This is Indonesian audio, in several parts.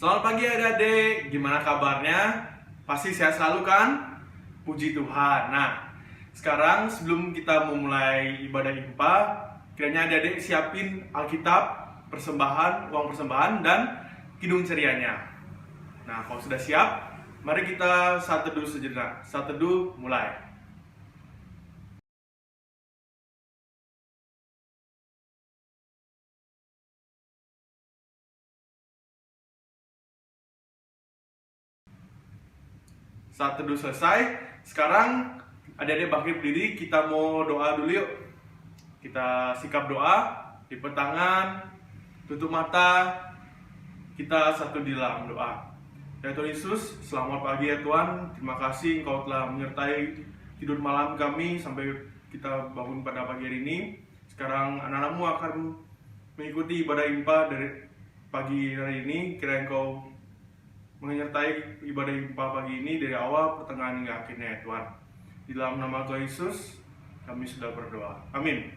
Selamat pagi adik-adik, gimana kabarnya? Pasti sehat selalu kan? Puji Tuhan. Nah, sekarang sebelum kita memulai ibadah IMPA, kiranya adik-adik siapin Alkitab, persembahan, uang persembahan, dan kidung cerianya. Nah, kalau sudah siap, mari kita saat teduh sejenak. Saat teduh mulai. Saat teduh selesai, sekarang adik-adik bangkit berdiri, kita mau doa dulu yuk. Kita sikap doa, lipat tangan, tutup mata, kita satu di dalam doa. Ya Tuhan Yesus, selamat pagi ya Tuhan, terima kasih Engkau telah menyertai tidur malam kami sampai kita bangun pada pagi hari ini. Sekarang anak-anakmu akan mengikuti ibadah IMPA dari pagi hari ini, kira Engkau menyertai ibadah IMPA pagi ini dari awal, pertengahan hingga akhirnya ya Tuhan. Di dalam nama Tuhan Yesus, kami sudah berdoa. Amin.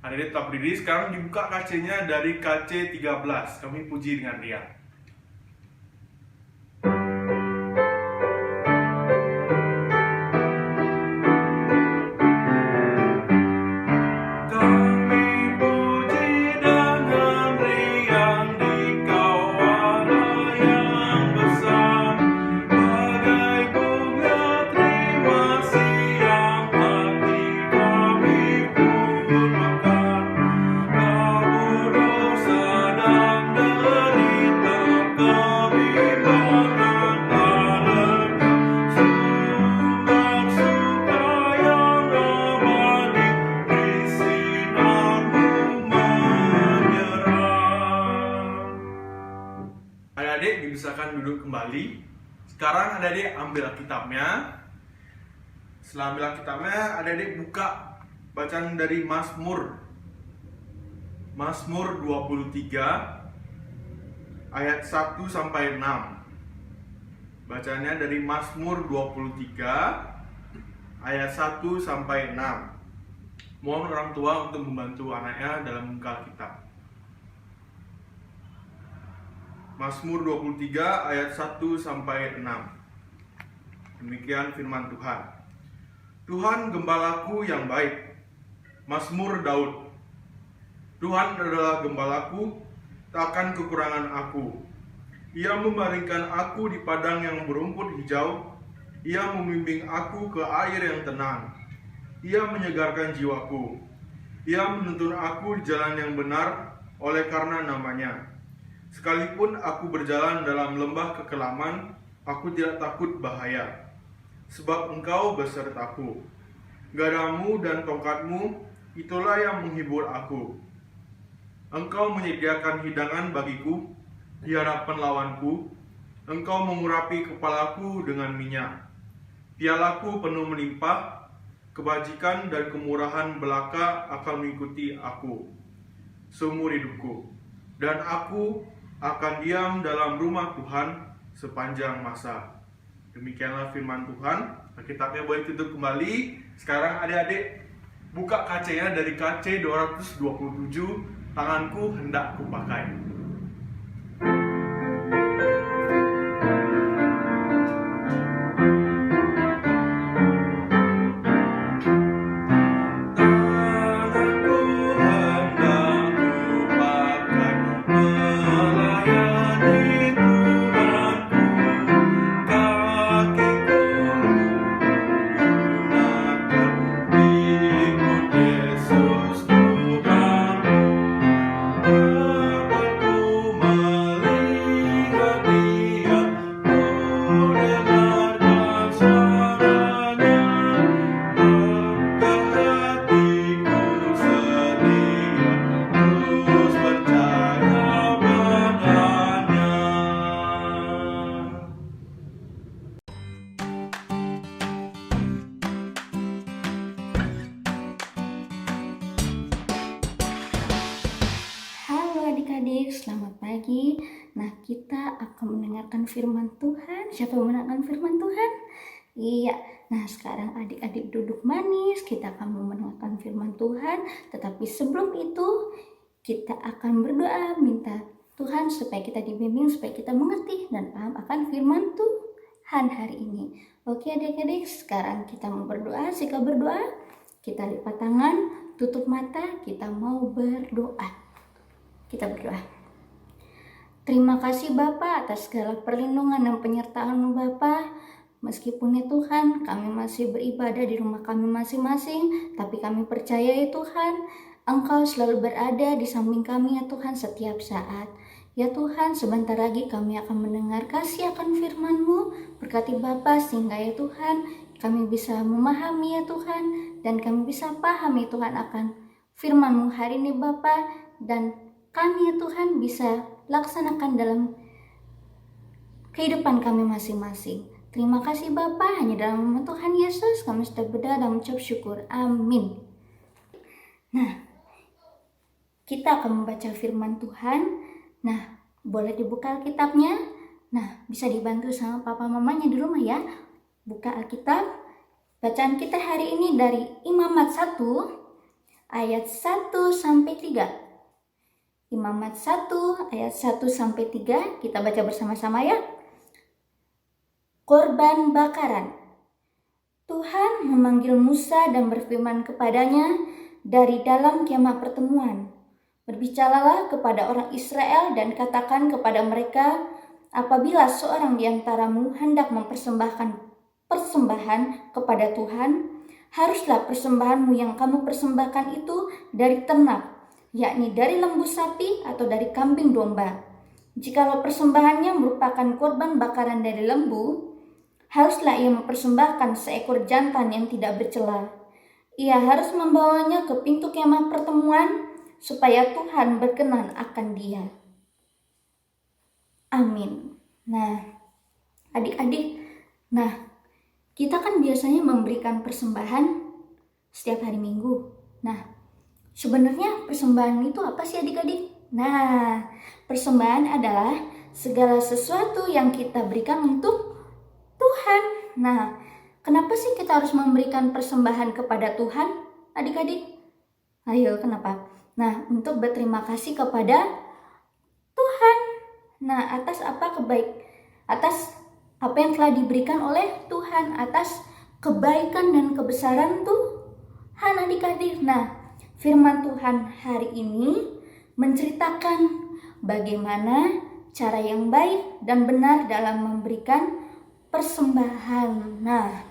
Adik-adik tetap berdiri, sekarang dibuka KC-nya dari KC 13. Kami puji dengan Dia. Adik-adik diusahakan duduk kembali. Sekarang adik-adik ambil Alkitabnya. Setelah ambil Alkitabnya, adik-adik buka bacaan dari Mazmur 23 ayat 1 sampai 6. Bacanya dari Mazmur 23 ayat 1 sampai 6. Mohon orang tua untuk membantu anaknya dalam membuka Alkitab. Mazmur 23 ayat 1 sampai 6. Demikian firman Tuhan. Tuhan gembalaku yang baik. Mazmur Daud. Tuhan adalah gembalaku, takkan kekurangan aku. Ia membaringkan aku di padang yang berumput hijau. Ia membimbing aku ke air yang tenang. Ia menyegarkan jiwaku. Ia menuntun aku di jalan yang benar oleh karena namanya. Sekalipun aku berjalan dalam lembah kekelaman, aku tidak takut bahaya, sebab Engkau besertaku. Gadamu dan tongkatmu, itulah yang menghibur aku. Engkau menyediakan hidangan bagiku di hadapan lawanku. Engkau mengurapi kepalaku dengan minyak. Pialaku penuh melimpah, kebajikan dan kemurahan belaka akan mengikuti aku seumur hidupku. Dan aku akan diam dalam rumah Tuhan sepanjang masa. Demikianlah firman Tuhan. Alkitabnya boleh tutup kembali. Sekarang adik-adik buka KC-nya dari KC 227. Tanganku hendak kupakai. Adik-adik, selamat pagi. Nah, kita akan mendengarkan firman Tuhan. Siapa yang mendengarkan firman Tuhan? Iya. Nah, sekarang adik-adik duduk manis. Kita akan mendengarkan firman Tuhan. Tetapi sebelum itu, kita akan berdoa minta Tuhan supaya kita dibimbing, supaya kita mengerti dan paham akan firman Tuhan hari ini. Oke adik-adik, sekarang kita mau berdoa. Jika berdoa, kita lipat tangan, tutup mata, kita mau berdoa. Kita berdoa. Terima kasih Bapa atas segala perlindungan dan penyertaan Bapa. Meskipun ya Tuhan, kami masih beribadah di rumah kami masing-masing, tapi kami percaya ya Tuhan, Engkau selalu berada di samping kami ya Tuhan setiap saat. Ya Tuhan, sebentar lagi kami akan mendengar kasih akan firman-Mu. Berkati Bapa sehingga ya Tuhan, kami bisa memahami ya Tuhan, dan kami bisa paham ya Tuhan akan firman-Mu hari ini Bapa, dan kami ya Tuhan bisa laksanakan dalam kehidupan kami masing-masing. Terima kasih Bapa, hanya dalam nama Tuhan Yesus kami sudah berdoa dan mengucap syukur. Amin. Nah, kita akan membaca firman Tuhan. Nah, boleh dibuka Alkitabnya. Nah, bisa dibantu sama papa mamanya di rumah ya. Buka Alkitab. Bacaan kita hari ini dari Imamat 1 ayat 1 sampai 3. Imamat 1 ayat 1 sampai 3, kita baca bersama-sama ya. Korban bakaran. Tuhan memanggil Musa dan berfirman kepadanya dari dalam kemah pertemuan. Berbicaralah kepada orang Israel dan katakan kepada mereka, apabila seorang di antaramu hendak mempersembahkan persembahan kepada Tuhan, haruslah persembahanmu yang kamu persembahkan itu dari ternak, yakni dari lembu sapi atau dari kambing domba. Jikalau persembahannya merupakan korban bakaran dari lembu, haruslah ia mempersembahkan seekor jantan yang tidak bercela. Ia harus membawanya ke pintu kemah pertemuan, supaya Tuhan berkenan akan dia. Amin. Nah, adik-adik, kita kan biasanya memberikan persembahan setiap hari Minggu. Nah, sebenarnya persembahan itu apa sih adik-adik? Nah, persembahan adalah segala sesuatu yang kita berikan untuk Tuhan. Nah, kenapa sih kita harus memberikan persembahan kepada Tuhan, adik-adik? Ayo, kenapa? Nah, untuk berterima kasih kepada Tuhan. Nah, atas apa yang telah diberikan oleh Tuhan, atas kebaikan dan kebesaran Tuhan, adik-adik. Nah, firman Tuhan hari ini menceritakan bagaimana cara yang baik dan benar dalam memberikan persembahan. Nah,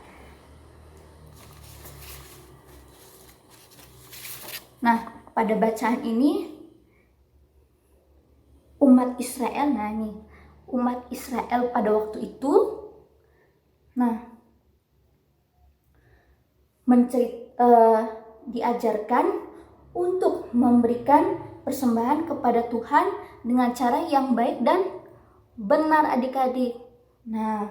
pada bacaan ini umat Israel, umat Israel pada waktu itu, diajarkan untuk memberikan persembahan kepada Tuhan dengan cara yang baik dan benar, adik-adik. Nah,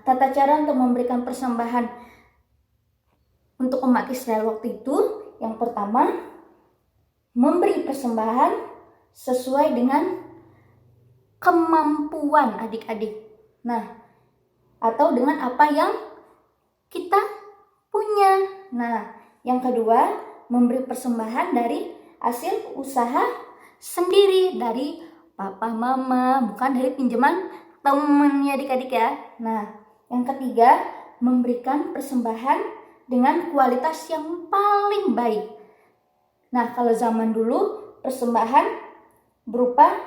tata cara untuk memberikan persembahan untuk umat Israel waktu itu, yang pertama, memberi persembahan sesuai dengan kemampuan adik-adik. Nah, atau dengan apa yang kita punya. Nah, yang kedua, memberi persembahan dari hasil usaha sendiri, dari papa mama, bukan dari pinjaman teman ya adik-adik ya. Nah, yang ketiga, memberikan persembahan dengan kualitas yang paling baik. Nah, kalau zaman dulu persembahan berupa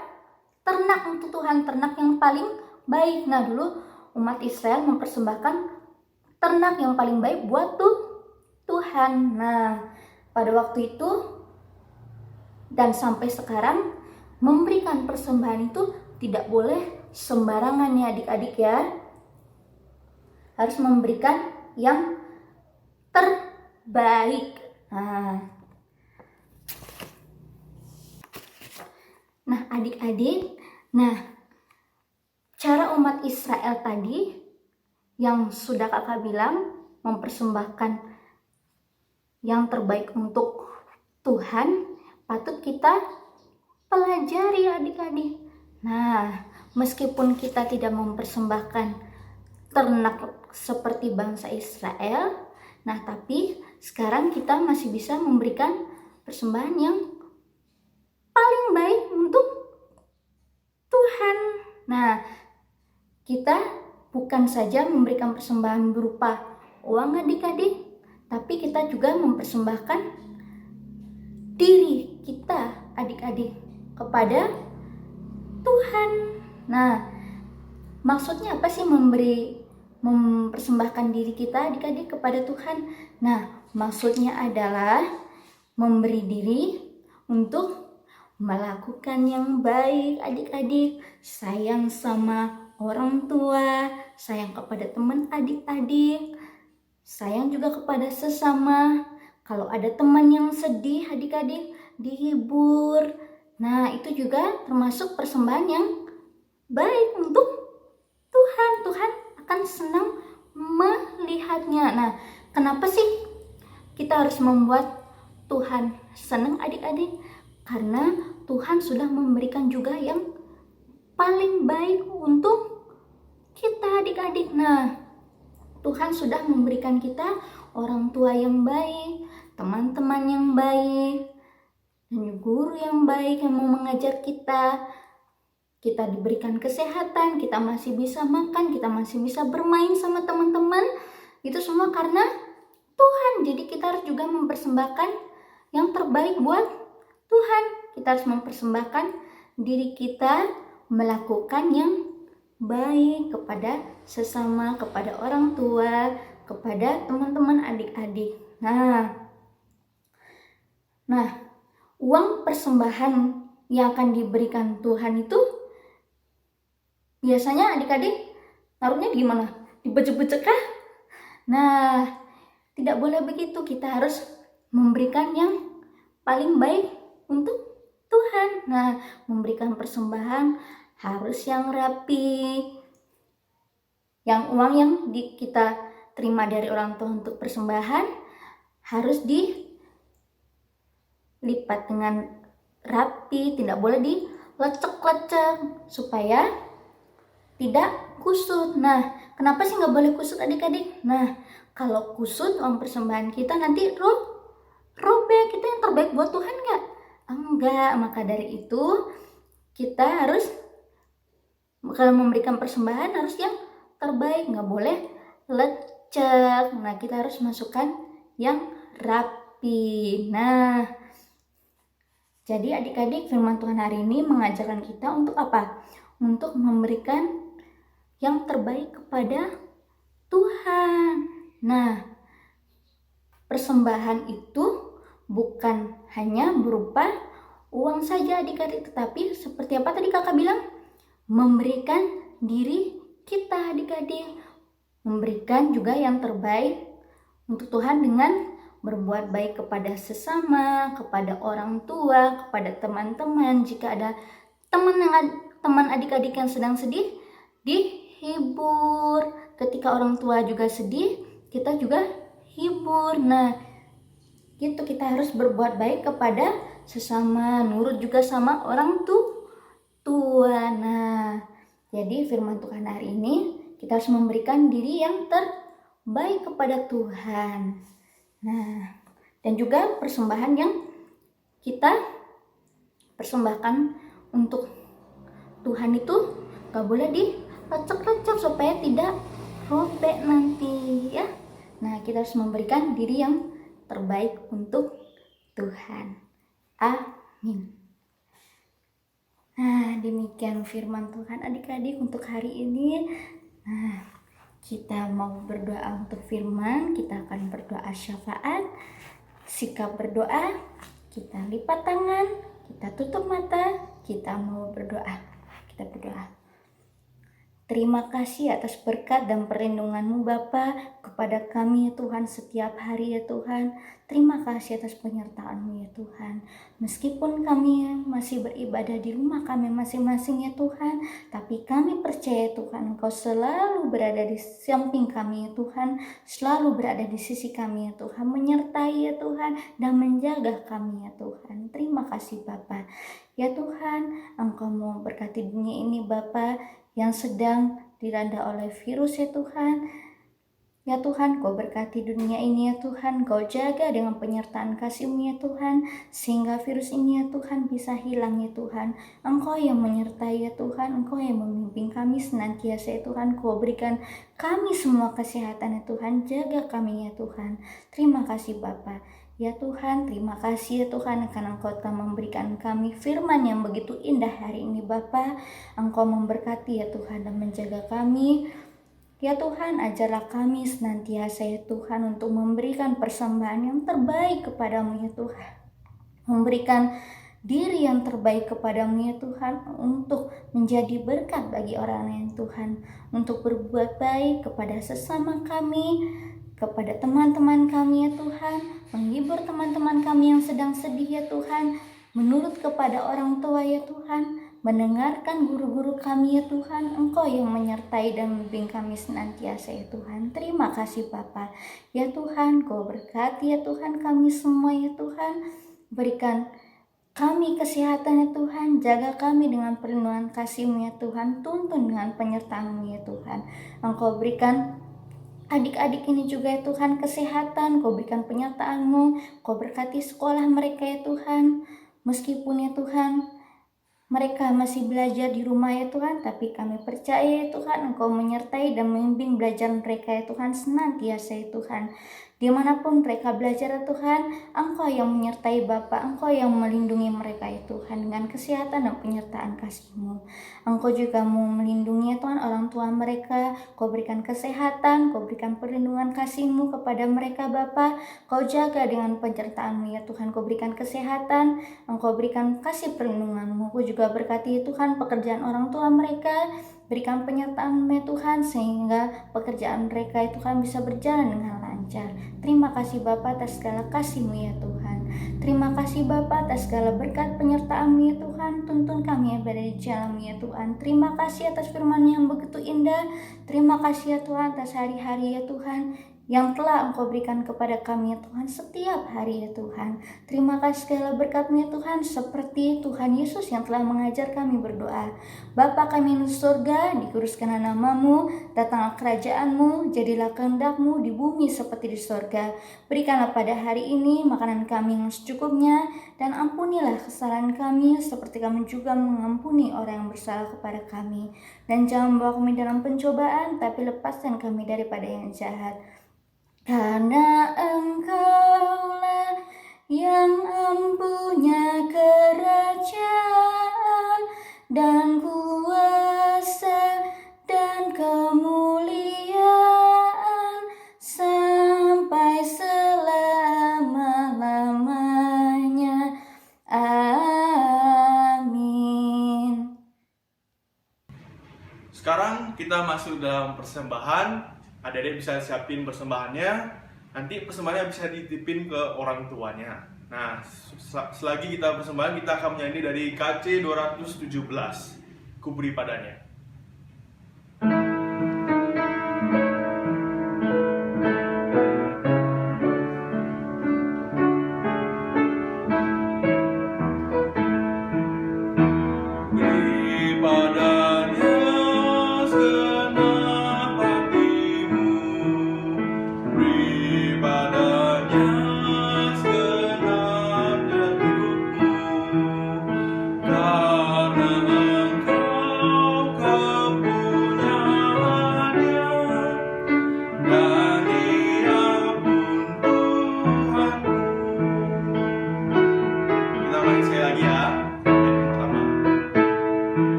ternak untuk Tuhan, ternak yang paling baik. Nah, dulu umat Israel mempersembahkan ternak yang paling baik buat Tuhan. Nah, pada waktu itu dan sampai sekarang memberikan persembahan itu tidak boleh sembarangan ya adik-adik ya. Harus memberikan yang terbaik. Nah, adik-adik, cara umat Israel tadi yang sudah kakak bilang mempersembahkan yang terbaik untuk Tuhan, patut kita pelajari adik-adik. Nah, meskipun kita tidak mempersembahkan ternak seperti bangsa Israel, tapi sekarang kita masih bisa memberikan persembahan yang paling baik untuk Nah, kita bukan saja memberikan persembahan berupa uang adik-adik, tapi kita juga mempersembahkan diri kita adik-adik kepada Tuhan. Nah, maksudnya apa sih mempersembahkan diri kita adik-adik kepada Tuhan? Nah, maksudnya adalah memberi diri untuk melakukan yang baik adik-adik, sayang sama orang tua, sayang kepada teman adik-adik, sayang juga kepada sesama. Kalau ada teman yang sedih adik-adik, dihibur. Nah, itu juga termasuk persembahan yang baik untuk Tuhan. Tuhan akan senang melihatnya. Nah, kenapa sih kita harus membuat Tuhan senang adik-adik? Karena Tuhan sudah memberikan juga yang paling baik untuk kita adik-adik. Nah, Tuhan sudah memberikan kita orang tua yang baik, teman-teman yang baik, dan guru yang baik yang mau mengajar kita. Kita diberikan kesehatan, kita masih bisa makan, kita masih bisa bermain sama teman-teman. Itu semua karena Tuhan. Jadi kita harus juga mempersembahkan yang terbaik buat Tuhan. Kita harus mempersembahkan diri kita melakukan yang baik kepada sesama, kepada orang tua, kepada teman-teman adik-adik. Nah, uang persembahan yang akan diberikan Tuhan itu biasanya adik-adik taruhnya di mana? Dibejek-bejek kah? Nah, tidak boleh begitu. Kita harus memberikan yang paling baik untuk Tuhan. Nah, memberikan persembahan harus yang rapi. Yang uang yang kita terima dari orang tua untuk persembahan harus dilipat dengan rapi, tidak boleh dilecek-lecek supaya tidak kusut. Nah, kenapa sih nggak boleh kusut adik-adik? Nah, kalau kusut uang persembahan kita nanti robek. Kita yang terbaik buat Tuhan nggak? Enggak. Maka dari itu kita harus, kalau memberikan persembahan harus yang terbaik, nggak boleh lecek. Nah, kita harus masukkan yang rapi. Nah, jadi adik-adik, firman Tuhan hari ini mengajarkan kita untuk apa? Untuk memberikan yang terbaik kepada Tuhan. Nah, persembahan itu bukan hanya berupa uang saja adik-adik, tetapi seperti apa tadi kakak bilang? Memberikan diri kita adik-adik. Memberikan juga yang terbaik untuk Tuhan dengan berbuat baik kepada sesama, kepada orang tua, kepada teman-teman. Jika ada teman adik-adik yang sedang sedih, dihibur. Ketika orang tua juga sedih, kita juga hibur. Nah, gitu, kita harus berbuat baik kepada sesama, nurut juga sama orang tua. Nah, jadi firman Tuhan hari ini kita harus memberikan diri yang terbaik kepada Tuhan. Nah, dan juga persembahan yang kita persembahkan untuk Tuhan itu gak boleh dilecek-lecek supaya tidak robek nanti ya. Nah, kita harus memberikan diri yang terbaik untuk Tuhan. Amin. Nah, demikian firman Tuhan adik-adik untuk hari ini. Nah, kita mau berdoa untuk firman, kita akan berdoa syafaat, sikap berdoa, kita lipat tangan, kita tutup mata, kita mau berdoa. Kita berdoa. Terima kasih atas berkat dan perlindungan-Mu Bapa kepada kami ya Tuhan setiap hari ya Tuhan. Terima kasih atas penyertaan-Mu ya Tuhan. Meskipun kami masih beribadah di rumah kami masing-masing ya Tuhan, tapi kami percaya Tuhan Engkau selalu berada di samping kami ya Tuhan, selalu berada di sisi kami ya Tuhan, menyertai ya Tuhan dan menjaga kami ya Tuhan. Terima kasih Bapa. Ya Tuhan, Engkau mau berkati dunia ini Bapa yang sedang dilanda oleh virus ya Tuhan. Ya Tuhan, Kau berkati dunia ini ya Tuhan, Kau jaga dengan penyertaan kasih-Mu ya Tuhan, sehingga virus ini ya Tuhan bisa hilang ya Tuhan. Engkau yang menyertai ya Tuhan, Engkau yang memimpin kami senantiasa ya Tuhan, Kau berikan kami semua kesehatan ya Tuhan, jaga kami ya Tuhan. Terima kasih Bapa. Ya Tuhan, terima kasih ya Tuhan karena Engkau telah memberikan kami firman yang begitu indah hari ini Bapa. Engkau memberkati ya Tuhan dan menjaga kami. Ya Tuhan, ajarlah kami senantiasa ya Tuhan untuk memberikan persembahan yang terbaik kepadamu ya Tuhan. Memberikan diri yang terbaik kepadamu ya Tuhan untuk menjadi berkat bagi orang lain Tuhan. Untuk berbuat baik kepada sesama kami, kepada teman-teman kami ya Tuhan. Menghibur teman-teman kami yang sedang sedih ya Tuhan. Menurut kepada orang tua ya Tuhan. Mendengarkan guru-guru kami ya Tuhan, Engkau yang menyertai dan membimbing kami senantiasa ya Tuhan. Terima kasih Bapa. Ya Tuhan, Kau berkati ya Tuhan kami semua ya Tuhan. Berikan kami kesehatan ya Tuhan, jaga kami dengan perlindungan kasih-Mu ya Tuhan, tuntun dengan penyertaan-Mu ya Tuhan. Engkau berikan adik-adik ini juga ya Tuhan kesehatan, Kau berikan penyertaan-Mu, Kau berkati sekolah mereka ya Tuhan. Meskipun ya Tuhan, mereka masih belajar di rumah ya Tuhan, tapi kami percaya ya Tuhan Engkau menyertai dan membimbing belajar mereka ya Tuhan senantiasa ya Tuhan. Dimanapun mereka belajar ya Tuhan, Engkau yang menyertai Bapa, Engkau yang melindungi mereka ya Tuhan dengan kesehatan dan penyertaan kasih-Mu. Engkau juga mau melindungi ya Tuhan orang tua mereka, Kau berikan kesehatan, Kau berikan perlindungan kasih-Mu kepada mereka Bapa. Kau jaga dengan penyertaan-Mu ya Tuhan, Kau berikan kesehatan, Engkau berikan kasih perlindungan-Mu. Kau juga berkati ya Tuhan pekerjaan orang tua mereka, berikan penyertaan ya Tuhan sehingga pekerjaan mereka ya Tuhan bisa berjalan dengan lancar. Terima kasih Bapa atas segala kasih-Mu ya Tuhan. Terima kasih Bapa atas segala berkat penyertaan-Mu ya Tuhan. Tuntun kami yang berada di jalan-Mu ya Tuhan. Terima kasih atas firman yang begitu indah. Terima kasih ya Tuhan atas hari-hari ya Tuhan yang telah Engkau berikan kepada kami ya Tuhan setiap hari ya Tuhan. Terima kasih segala berkat-Mu ya Tuhan, seperti Tuhan Yesus yang telah mengajar kami berdoa. Bapa kami di surga, dikuduskanlah nama-Mu, datanglah kerajaan-Mu, jadilah kehendak-Mu di bumi seperti di surga. Berikanlah pada hari ini makanan kami yang secukupnya, dan ampunilah kesalahan kami seperti kami juga mengampuni orang yang bersalah kepada kami. Dan jangan membawa kami dalam pencobaan, tapi lepaskan kami daripada yang jahat. Karena Engkaulah yang mempunyai kerajaan dan kuasa dan kemuliaan sampai selama-lamanya. Amin. Sekarang kita masuk dalam persembahan. Adik-adik bisa siapin persembahannya. Nanti persembahannya bisa dititipin ke orang tuanya. Nah, selagi kita persembahan, kita akan menyanyi dari KC 217, Ku Beri Padanya.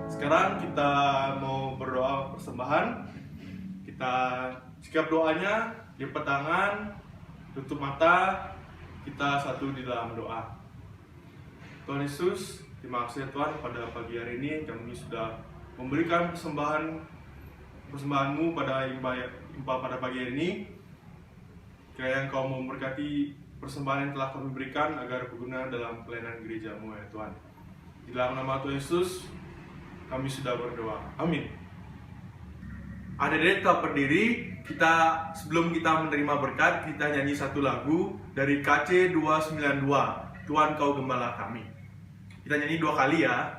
Sekarang kita mau berdoa persembahan. Kita sikap doanya, lipat tangan, tutup mata, kita satu di dalam doa. Tuhan Yesus, terima kasih Tuhan pada pagi hari ini kami sudah memberikan persembahan-Mu pada impa pada pagi hari ini. Kiranya Engkau memberkati persembahan yang telah kami berikan agar berguna dalam pelayanan gereja-Mu ya Tuhan. Di dalam nama Tuhan Yesus kami sudah berdoa. Amin. Adik-adik tetap berdiri. Sebelum kita menerima berkat, kita nyanyi satu lagu dari KC 292, Tuhan Kau Gembala Kami. Kita nyanyi 2 kali ya.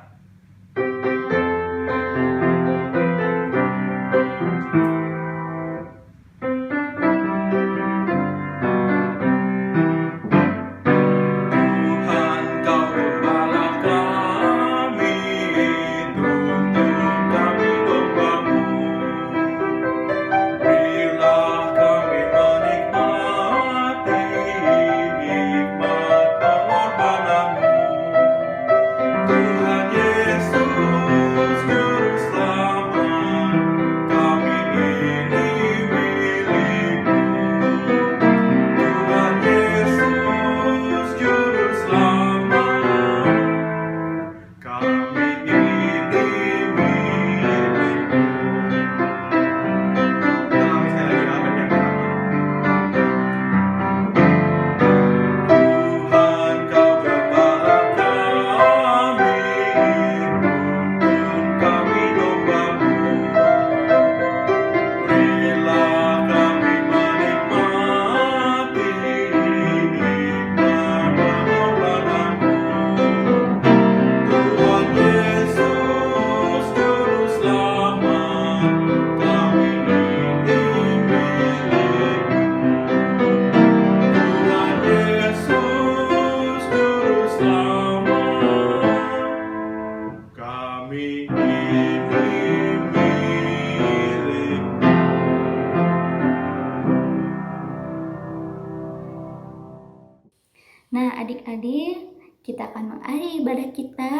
Nah, adik-adik, kita akan mengakhiri ibadah kita.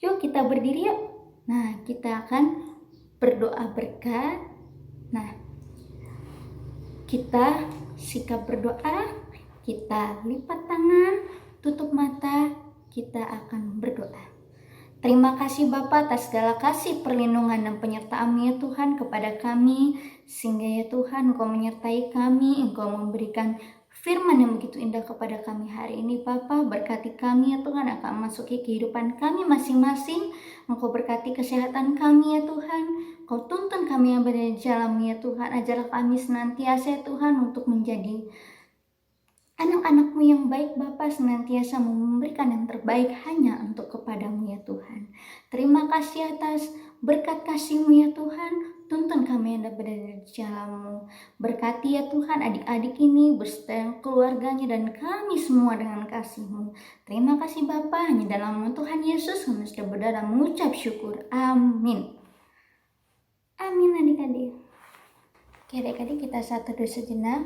Yuk kita berdiri yuk. Nah, kita akan berdoa berkat. Nah, kita sikap berdoa, kita lipat tangan, tutup mata, kita akan berdoa. Terima kasih Bapa atas segala kasih, perlindungan, dan penyertaan-Mu ya Tuhan kepada kami. Sehingga ya Tuhan Engkau menyertai kami, Engkau memberikan firman yang begitu indah kepada kami hari ini Bapa. Berkati kami ya Tuhan, akan memasuki kehidupan kami masing-masing. Engkau berkati kesehatan kami ya Tuhan. Engkau tuntun kami yang berada di jalan ya Tuhan. Ajarlah kami senantiasa ya Tuhan untuk menjadi anak-anak-Mu yang baik Bapa, senantiasa memberikan yang terbaik hanya untuk kepada-Mu ya Tuhan. Terima kasih atas berkat kasih-Mu ya Tuhan. Tuntun kami yang berada di jalan-Mu. Berkati ya Tuhan adik-adik ini beserta keluarganya dan kami semua dengan kasih-Mu. Terima kasih Bapa, hanya dalam nama Tuhan Yesus kami sudah berdoa dan mengucap syukur. Amin. Amin adik-adik. Oke adik-adik, kita satu dulu sejenak.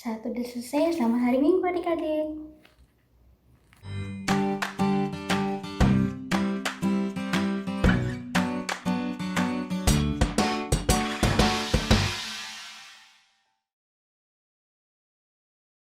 Satu udah selesai. Selamat hari Minggu adik-adik.